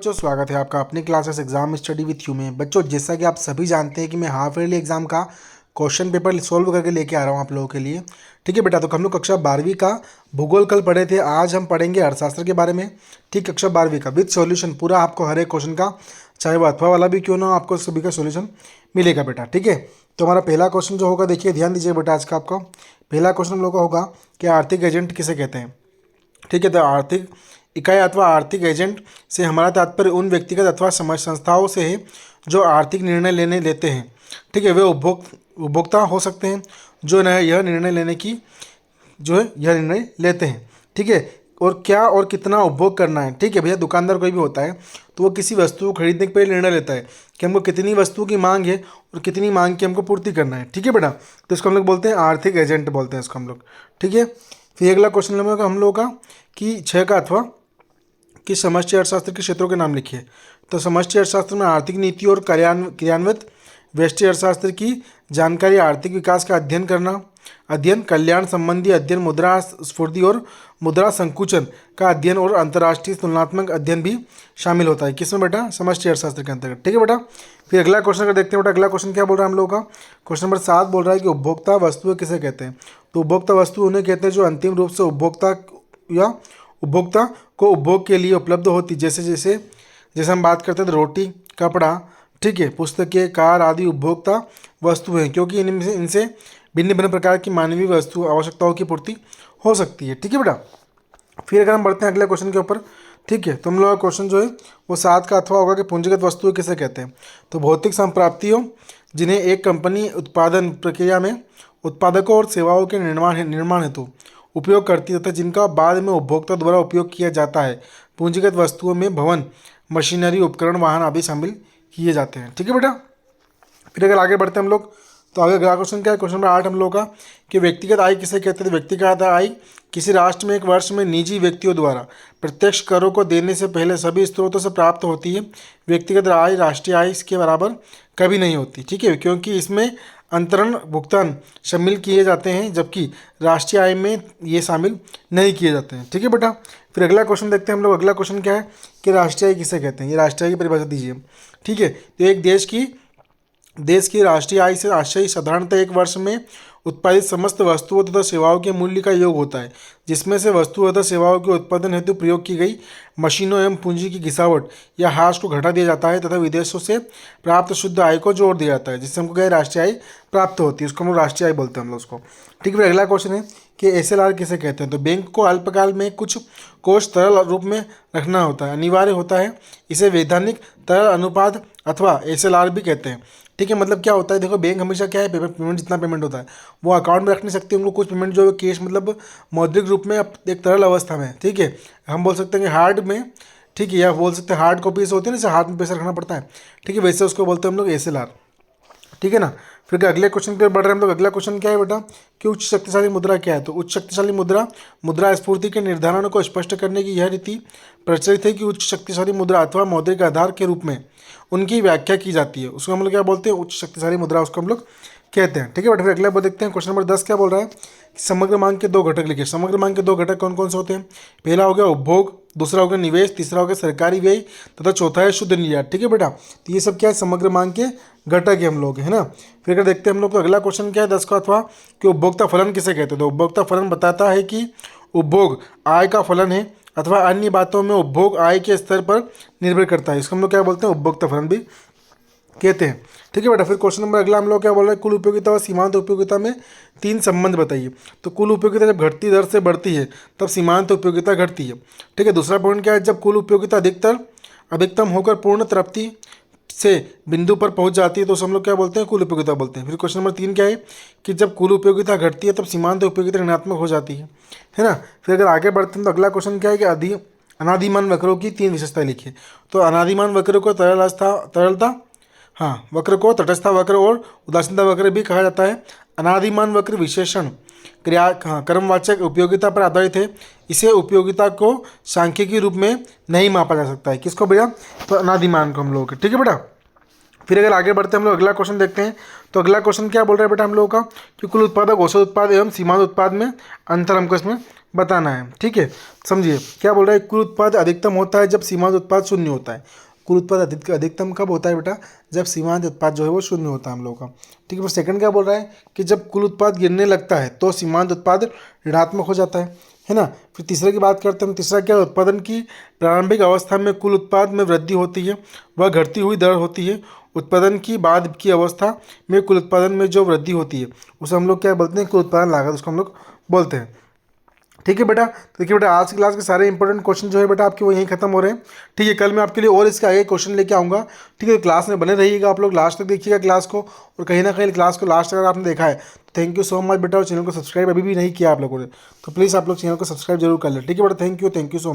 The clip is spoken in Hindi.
बच्चों, स्वागत है आपका अपनी classes exam study with you में। बच्चों, जैसा कि आप सभी जानते हैं कि मैं हाफ ईयरली एग्जाम का क्वेश्चन पेपर सॉल्व करके लेके आ रहा हूँ आप लोगों के लिए। ठीक है बेटा, तो हम लोग कक्षा 12वीं का भूगोल कल पढ़े थे। आज हम पढ़ेंगे अर्थशास्त्र के बारे में। ठीक, कक्षा 12वीं का विथ सॉल्यूशन पूरा आपको हर एक क्वेश्चन का, चाहे वो अथवा वाला भी क्यों ना हो, आपको सभी का सॉल्यूशन मिलेगा बेटा। ठीक है, तो हमारा पहला क्वेश्चन जो होगा, देखिए ध्यान दीजिए बेटा। आज का आपका पहला क्वेश्चन हम लोग का होगा कि आर्थिक एजेंट किसे कहते हैं। ठीक है, तो आर्थिक इकाई अथवा आर्थिक एजेंट से हमारा तात्पर्य उन व्यक्तिगत अथवा समाज संस्थाओं से है जो आर्थिक निर्णय लेते हैं। ठीक है, वे उपभोक्ता हो सकते हैं जो यह निर्णय लेते हैं। ठीक है, और क्या और कितना उपभोग करना है। ठीक है भैया, दुकानदार कोई भी होता है तो वो किसी वस्तु को खरीदने के पहले निर्णय लेता है कि हमको कितनी वस्तु की मांग है और कितनी मांग की हमको पूर्ति करना है। ठीक है बेटा, तो इसको हम लोग बोलते हैं आर्थिक एजेंट बोलते हैं इसको हम लोग। ठीक है, फिर अगला क्वेश्चन हम लोग का कि 6 का अथवा कि समष्टि अर्थशास्त्र के क्षेत्रों के नाम लिखिए। तो समष्टि अर्थशास्त्र में आर्थिक नीति और क्रियान्वित, व्यष्टि अर्थशास्त्र की जानकारी, आर्थिक विकास का अध्ययन, कल्याण संबंधी अध्ययन, मुद्रा स्फूर्ति और मुद्रा संकुचन का अध्ययन और अंतर्राष्ट्रीय तुलनात्मक अध्ययन भी शामिल होता है। किसमें बेटा? समष्टि अर्थशास्त्र के अंतर्गत। ठीक है बेटा, फिर अगला क्वेश्चन अगर देखते हैं बेटा, अगला क्वेश्चन क्या बोल रहा है हम लोगों का? क्वेश्चन नंबर 7 बोल रहा है कि उपभोक्ता वस्तुएं किसे कहते हैं। तो उपभोक्ता वस्तु उन्हें कहते हैं जो अंतिम रूप से उपभोक्ता को उपभोग के लिए उपलब्ध होती, जैसे हम बात करते हैं तो रोटी, कपड़ा, ठीक है, पुस्तकें, कार आदि उपभोक्ता वस्तु हैं, क्योंकि इनसे भिन्न भिन्न प्रकार की मानवीय वस्तु आवश्यकताओं की पूर्ति हो सकती है। ठीक है बेटा, फिर अगर हम बढ़ते हैं अगले क्वेश्चन के ऊपर। ठीक है, तो हम लोग का क्वेश्चन जो है वो 7 का अथवा होगा कि पूंजीगत वस्तुएं किसे कहते हैं। तो भौतिक संप्राप्तियों जिन्हें एक कंपनी उत्पादन प्रक्रिया में उत्पादकों और सेवाओं के निर्माण हेतु उपयोग करती है तथा जिनका बाद में उपभोक्ता द्वारा उपयोग किया जाता है। पूंजीगत वस्तुओं में भवन, मशीनरी, उपकरण, वाहन आदि शामिल किए जाते हैं। ठीक है बेटा, फिर अगर आगे बढ़ते हैं हम लोग, तो आगे अगला क्वेश्चन क्या है? क्वेश्चन नंबर 8 हम लोग का कि व्यक्तिगत आय किसे कहते हैं। व्यक्तिगत आय किसी राष्ट्र में एक वर्ष में निजी व्यक्तियों द्वारा प्रत्यक्ष करों को देने से पहले सभी स्रोतों से प्राप्त होती है। व्यक्तिगत आय राष्ट्रीय आय के बराबर कभी नहीं होती। ठीक है, क्योंकि इसमें अंतरण भुगतान शामिल किए जाते हैं, जबकि राष्ट्रीय आय में ये शामिल नहीं किए जाते हैं। ठीक है बेटा, फिर अगला क्वेश्चन देखते हैं हम लोग। अगला क्वेश्चन क्या है कि राष्ट्रीय आय किसे कहते हैं। ये राष्ट्रीय आय की परिभाषा दीजिए। ठीक है, तो एक देश की राष्ट्रीय आय से आशय साधारणतः एक वर्ष में उत्पादित समस्त वस्तुओं तथा सेवाओं के मूल्य का योग होता है, जिसमें से वस्तु तथा सेवाओं के उत्पादन हेतु प्रयोग की गई मशीनों एवं पूंजी की घिसावट या ह्रास को घटा दिया जाता है तथा विदेशों से प्राप्त शुद्ध आय को जोड़ दिया जाता है, जिससे हमको क्या राष्ट्रीय आय प्राप्त होती है। उसको हम लोग राष्ट्रीय आय बोलते हैं हम लोग उसको। ठीक है, फिर अगला क्वेश्चन है कि SLR किसे कहते हैं। तो बैंक को अल्पकाल में कुछ कोष तरल रूप में रखना होता है, अनिवार्य होता है। इसे वैधानिक तरल अनुपात अथवा SLR भी कहते हैं। ठीक है, मतलब क्या होता है, देखो बैंक हमेशा क्या है, पेमेंट जितना पेमेंट होता है वो अकाउंट में रख नहीं सकते। उनको कुछ पेमेंट जो है कैश मतलब मौद्रिक रूप में एक तरल अवस्था में, ठीक है, हम बोल सकते हैं कि हार्ड में, ठीक है, या बोल सकते हैं हार्ड कॉपीज होती है ना, जैसे हाथ में पैसा रखना पड़ता है। ठीक है, वैसे उसको बोलते हैं हम लोग SLR। ठीक है ना, फिर अगले क्वेश्चन पे बढ़ रहे हैं हम लोग। अगला क्वेश्चन क्या है बेटा कि उच्च शक्तिशाली मुद्रा क्या है। तो उच्च शक्तिशाली मुद्रास्फीति के निर्धारण को स्पष्ट करने की यह रीति प्रचलित है कि उच्च शक्तिशाली मुद्रा अथवा मौद्रिक आधार के रूप में उनकी व्याख्या की जाती है। उसको हम लोग क्या बोलते हैं? उच्च शक्तिशाली मुद्रा उसको हम लोग कहते हैं। ठीक है बेटा, फिर अगला देखते हैं। क्वेश्चन नंबर 10 क्या बोल रहा है? समग्र मांग के 2 घटक लिखिए। समग्र मांग के 2 घटक कौन कौन से होते हैं? पहला हो गया उपभोग, दूसरा हो गया निवेश, तीसरा हो गया सरकारी व्यय तथा चौथा है शुद्ध निर्यात। ठीक है बेटा, तो ये सब क्या है? समग्र मांग के घटक है हम लोग, है ना। फिर अगर देखते हैं हम लोग तो अगला क्वेश्चन क्या है 10 का अथवा कि उपभोक्ता फलन किसे कहते हैं। तो उपभोक्ता फलन बताता है कि उपभोग आय का फलन है अथवा अन्य बातों में उपभोग आय के स्तर पर निर्भर करता है। इसको हम लोग क्या बोलते हैं? उपभोक्ता फलन भी कहते हैं। ठीक है बेटा, फिर क्वेश्चन नंबर अगला हम लोग क्या बोल रहे हैं? कुल उपयोगिता और सीमांत उपयोगिता में 3 संबंध बताइए। तो कुल उपयोगिता जब घटती दर से बढ़ती है तब सीमांत उपयोगिता घटती है। ठीक है, दूसरा पॉइंट क्या है? जब कुल उपयोगिता अधिकतम होकर पूर्ण तृप्ति से बिंदु पर पहुंच जाती है तो उसे हम लोग क्या बोलते हैं? कुल उपयोगिता बोलते हैं। फिर क्वेश्चन नंबर 3 क्या है कि जब कुल उपयोगिता घटती है तब सीमांत उपयोगिता ऋणात्मक हो जाती है ना। फिर अगर आगे बढ़ते हैं तो अगला क्वेश्चन क्या है कि अनादिमान वक्रों की 3 विशेषताएं लिखिए। तो अनादिमान वक्र को तरलता वक्र को तटस्था वक्र और उदासीनता वक्र भी कहा जाता है। अनादिमान वक्र विशेषण कर्मवाचक उपयोगिता पर आधारित है। इसे उपयोगिता को सांख्यिकी रूप में नहीं मापा जा सकता है। किसको भैया? तो अनादिमान को हम लोग। ठीक है बेटा, फिर अगर आगे बढ़ते हैं हम लोग अगला क्वेश्चन देखते हैं। तो अगला क्वेश्चन क्या बोल रहा है बेटा हम लोगों का कि कुल उत्पादक औसत उत्पाद एवं सीमांत उत्पाद में अंतर हमको इसमें बताना है। ठीक है, समझिए क्या बोल रहा है, कुल उत्पाद अधिकतम होता है जब सीमांत उत्पाद शून्य होता है। कुल उत्पाद अधिकतम कब होता है बेटा, जब सीमांत उत्पाद जो है वो शून्य होता है हम लोग का। ठीक है, फिर सेकंड क्या बोल रहा है कि जब कुल उत्पाद गिरने लगता है तो सीमांत उत्पाद ऋणात्मक हो जाता है ना। फिर तीसरे की बात करते हैं हम, तीसरा क्या है, उत्पादन की प्रारंभिक अवस्था में कुल उत्पाद में वृद्धि होती है, वह घटती हुई दर होती है। उत्पादन की बाद की अवस्था में कुल उत्पादन में जो वृद्धि होती है उसे हम लोग क्या बोलते हैं, कुल उत्पादन लागत, उसको हम लोग बोलते हैं। ठीक है बेटा, तो देखिए बेटा आज की क्लास के सारे इंपॉर्टेंट क्वेश्चन जो है बेटा आपके वो यहीं खत्म हो रहे हैं। ठीक है, कल मैं आपके लिए और इसके आगे क्वेश्चन लेके आऊँगा। ठीक है, तो क्लास में बने रहिएगा, आप लोग लास्ट तक देखिएगा क्लास को, और कहीं ना कहीं क्लास को लास्ट तक अगर आपने देखा है तो थैंक यू सो मच बेटा। और चैनल को सब्सक्राइब अभी भी नहीं किया आप लोगों ने तो प्लीज़ आप लोग चैनल को सब्सक्राइब जरूर कर लें। ठीक है बेटा, थैंक यू सो मच।